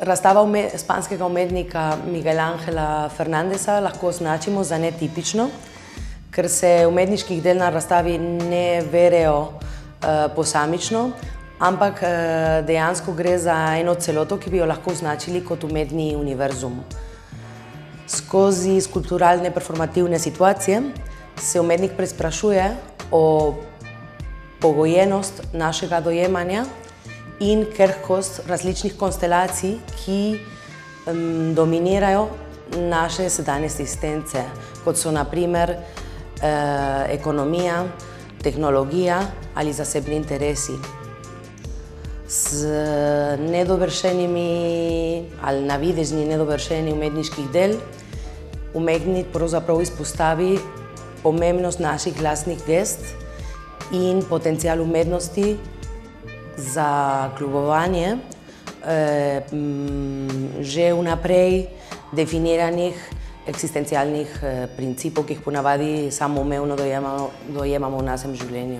Razstava španskega umetnika Miguela Ángela Fernándeza lahko označimo za netipično, ker se umetniških del na razstavi ne berejo posamično, ampak dejansko gre za eno celoto, ki bi jo lahko označili kot umetni univerzum. Skozi skulpturalne performativne situacije se umetnik presprašuje o pogojenost našega dojemanja in krhkost različnih konstelacij, ki dominirajo naše sedanje eksistence, kot so na primer ekonomija, tehnologija ali zasebni interesi. Z nedovršenimi ali navidezni nedovršenimi umetniških del umetnik pravzaprav izpostavi pomembnost naših lastnih gest in potencial umetnosti za kljubovanje že vnaprej definiranih eksistencialnih principov, ki jih ponavadi samoumevno dojemamo v našem življenju.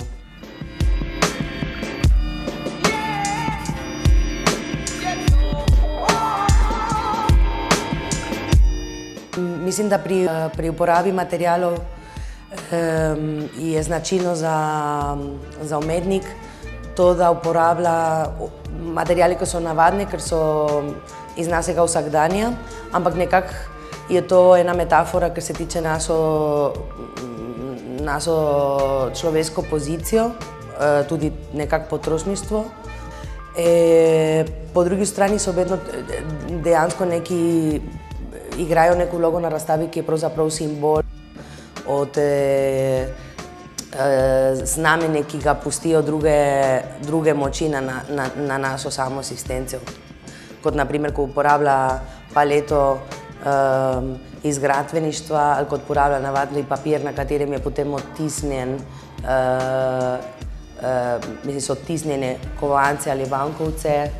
Mislim, da pri uporabi materialov je značilno za umetnik to, da uporablja materiale, ki so navadni, ker so iz našega vsakdanja, ampak nekako je to ena metafora, ker se tiče našo človeško pozicijo, tudi nekako potrošništvo. Po drugi strani so vedno dejansko igrajo neko vlogo na razstavi, ki je pravzaprav simbol od znamenja, ki ga pustijo druge moči na našo samo eksistenco. Kot na primer, ko uporablja paleto iz gradbeništva ali kot uporablja navadni papir, na katerem je potem odtisnjen, so odtisnjene kovance ali bankovce,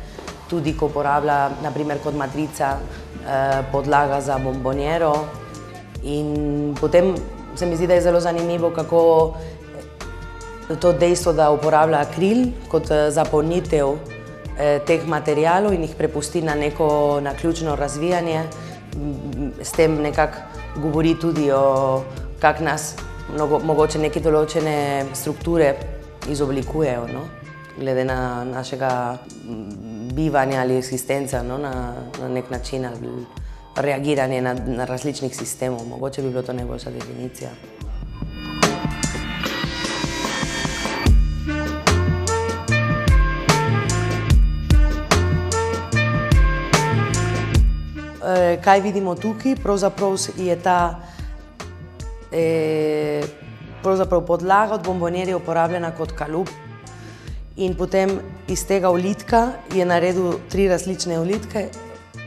tudi ko uporablja na primer kot matrica podlaga za bomboniero. In potem se mi zdi, da je zelo zanimivo, kako to dejstvo, da uporablja akril kot zapolnitev teh materialov in jih prepusti na neko naključno razvijanje, s tem nekako govori tudi o kako nas mogoče neke določene strukture izoblikujejo, glede na našega bivanja ali eksistenca, na nek način ali reagiranje na različnih sistemov. Mogoče bi bilo to najboljša definicija. Kaj vidimo tukaj? Pravzaprav je ta podlaga od bombonjerja uporabljena kot kalup in potem iz tega ulitka je naredil 3 različne ulitke,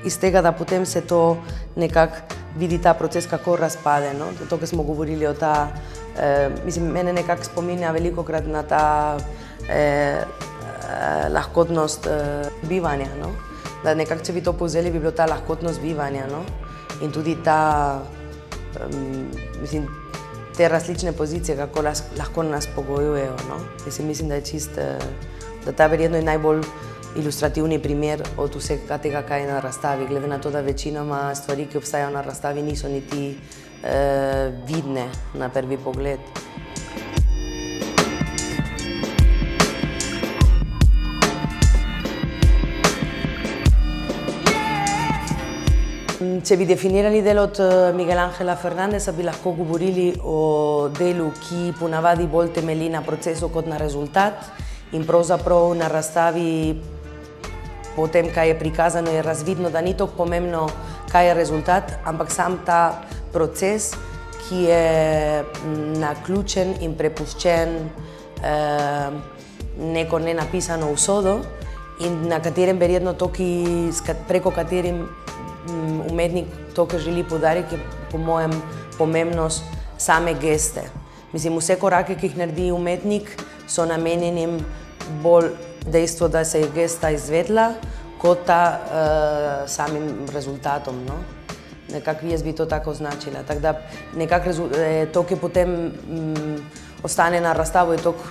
iz tega, da potem se to nekako vidi ta proces, kako razpade. To, kar smo govorili o ta, mene nekako spominja velikokrat na ta lahkotnost bivanja. Da nekako, če bi to povzeli, bi bilo ta lahkotnost bivanja in tudi te različne pozicije, kako lahko nas pogojujejo. Mislim, da je da ta verjetno je najbolj ilustrativni primer od vsega tega, kaj je na razstavi, glede na to, da večinoma stvari, ki obstajajo na razstavi, niso niti vidne na prvi pogled. Če bi definirali del od Miguela Ángela Fernándeza, bi lahko govorili o delu, ki ponavadi bolj temelji na procesu kot na rezultat in pravzaprav na razstavi potem, kaj je prikazano, je razvidno, da ni toliko pomembno, kaj je rezultat, ampak sam ta proces, ki je naključen in prepuščen neko nenapisano usodo in na katerem verjetno preko katerim umetnik to, kar želi poudariti, je po mojem pomembnost same geste. Vse korake, ki jih naredi umetnik, so namenjeni bolj dejstvu, da se je gesta izvedla, kot ta samim rezultatom. Nekako jaz bi to tako označila. Tako da nekako to, ki potem ostane na razstavo, je toliko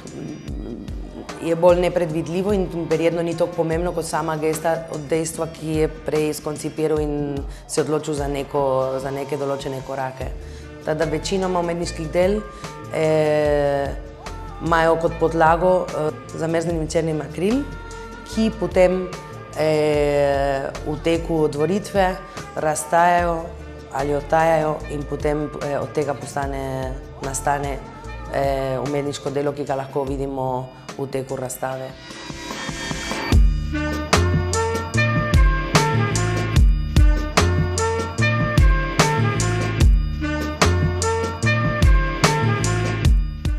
je bolj nepredvidljivo in verjetno ni tako pomembno kot sama gesta od dejstva, ki je prej skoncipiral in se odločil za neke določene korake. Tako da večinoma umetniških del imajo kot podlago zamrznjeni črni akril, ki potem v teku otvoritve raztajajo ali odtajajo in potem od tega nastane umetniško delo, ki ga lahko vidimo v teku razstave.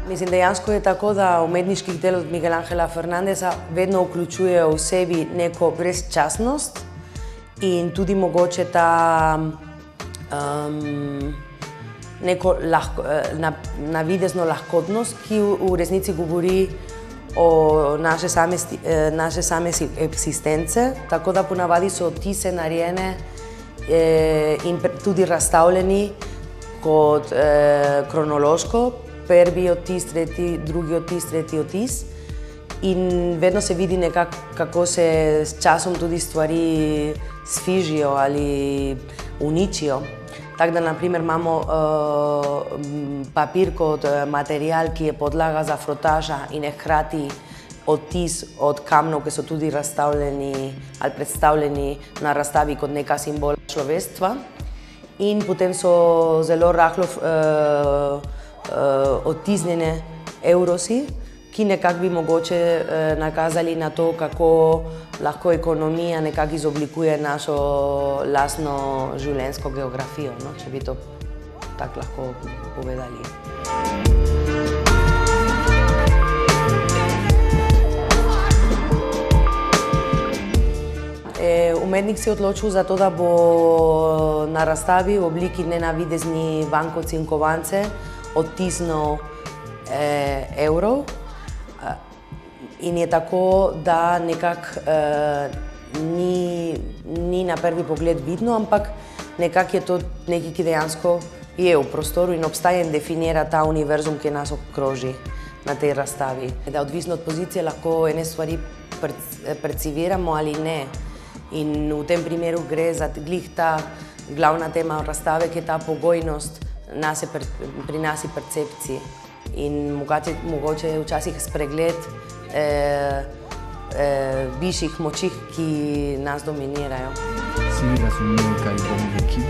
Mislim, dejansko je tako, da umetniških del od Miguel Ángela Fernándeza vedno vključujejo v sebi neko brezčasnost in tudi mogoče ta neko navidezno lahkotnost, ki v resnici govori o naše same eksistence, tako da ponavadi so odtise narejene in tudi razstavljeni kot kronološko, prvi odtis, tretji, drugi odtis, tretji odtis. In vedno se vidi nekako, kako se s časom tudi stvari sfižijo ali uničijo. Tako da, naprimer, imamo papir kot material, ki je podlaga za frotaža in je hkrati odtis od kamnov, ki so tudi razstavljeni ali predstavljeni na razstavi kot neka simbol človeštva. In potem so zelo rahlo odtisnjene eurosi, ki nekako bi mogoče nakazali na to, kako lahko ekonomija nekako izoblikuje našo lastno življenjsko geografijo, no? Če bi to tako lahko povedali. Umetnik se je odločil za to, da bo na razstavi v obliki nenavidezni bankovci in kovance odtisnil evrov. In je tako, da nekako ni na prvi pogled vidno, ampak nekako je to nekaj, ki dejansko je v prostoru in obstaja in definira ta univerzum, ki nas obkroži na tej razstavi. Da odvisno od pozicije lahko ene stvari perciviramo ali ne. In v tem primeru gre za glih ta glavna tema razstave, ki je ta pogojnost pri nas in percepciji. In mogoče je včasih spregled višjih močih, ki nas dominirajo. Si razumel, kaj bom rekel?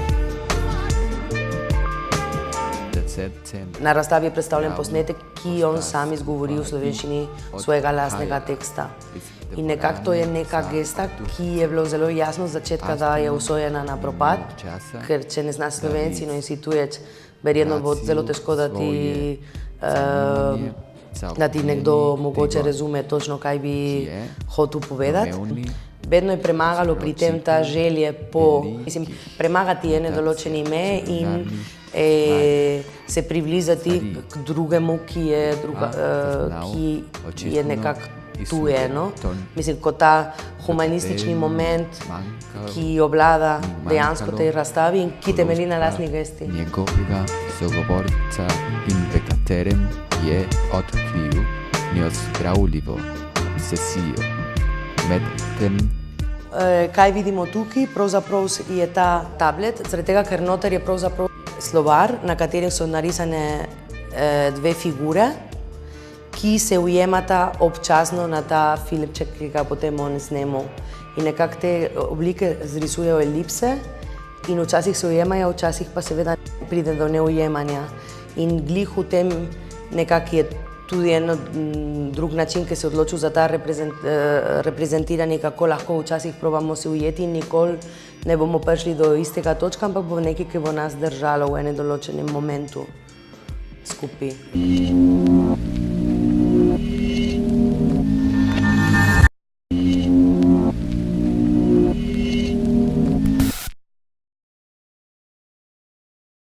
Na razstavi je predstavljen posnetek, ki on sam izgovori v slovenščini svojega lastnega teksta. In nekako to je neka gesta, ki je bilo zelo jasno z začetka, da je usojena na propad, ker če ne znaš slovenščino in si tujec, verjetno bo zelo težko, da ti nekdo mogoče razume točno, kaj bi hotel povedati. Vedno je premagalo pri tem ta želje po, premagati ene določene meje in se približati k drugemu, ki je nekako tuje, no? Mislim, kot ta humanistični moment, ki obvlada dejansko tej razstavi in ki temelji na lastni gesti. Njegovega sogovorca in v katerem je odkril neozdravljivo obsesijo. Medtem kaj vidimo tukaj? Pravzaprav je ta tablet, zaradi tega, ker noter je pravzaprav slovar, na katerem so narisane dve figure, ki se ujemata občasno na ta filmček, ki ga potem on snemal. In nekako te oblike zrisujejo elipse in včasih se ujemajo, včasih pa seveda pride do neujemanja. In glih v tem nekako je tudi drug način, ki se je odločil za ta reprezentiranje, kako lahko včasih probamo se ujeti in nikoli ne bomo prišli do istega točka, ampak bo nekaj, ki bo nas držalo v enem določenem momentu skupaj.